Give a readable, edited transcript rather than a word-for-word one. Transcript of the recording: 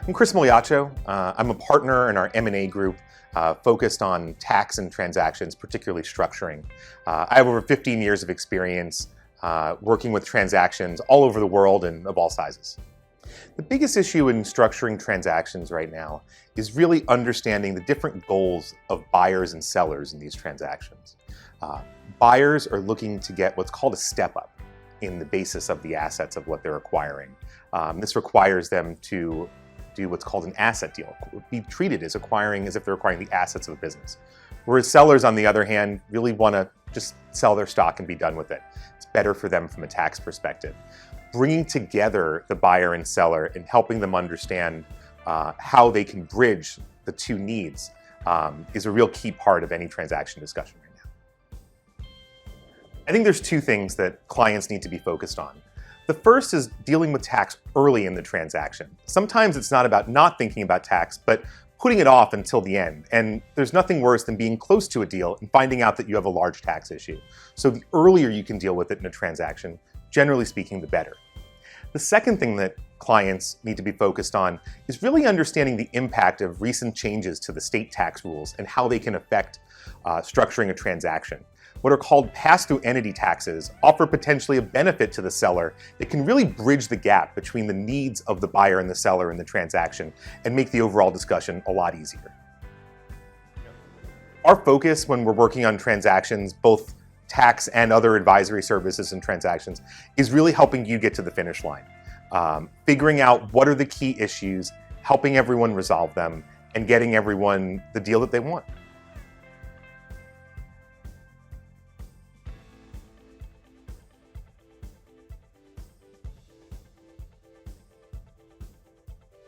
I'm Chris Mogliaccio. I'm a partner in our M&A group focused on tax and transactions, particularly structuring. I have over 15 years of experience working with transactions all over the world and of all sizes. The biggest issue in structuring transactions right now is really understanding the different goals of buyers and sellers in these transactions. Buyers are looking to get what's called a step up in the basis of the assets of what they're acquiring. This requires them to do what's called an asset deal, be treated as acquiring as if they're acquiring the assets of a business. Whereas sellers, on the other hand, really want to just sell their stock and be done with it. It's better for them from a tax perspective. Bringing together the buyer and seller and helping them understand how they can bridge the two needs is a real key part of any transaction discussion right now. I think there's two things that clients need to be focused on. The first is dealing with tax early in the transaction. Sometimes it's not about not thinking about tax, but putting it off until the end. And there's nothing worse than being close to a deal and finding out that you have a large tax issue. So the earlier you can deal with it in a transaction, generally speaking, the better. The second thing that clients need to be focused on is really understanding the impact of recent changes to the state tax rules and how they can affect structuring a transaction. What are called pass-through entity taxes offer potentially a benefit to the seller that can really bridge the gap between the needs of the buyer and the seller in the transaction and make the overall discussion a lot easier. Our focus when we're working on transactions, both tax and other advisory services and transactions, is really helping you get to the finish line. Figuring out what are the key issues, helping everyone resolve them, and getting everyone the deal that they want.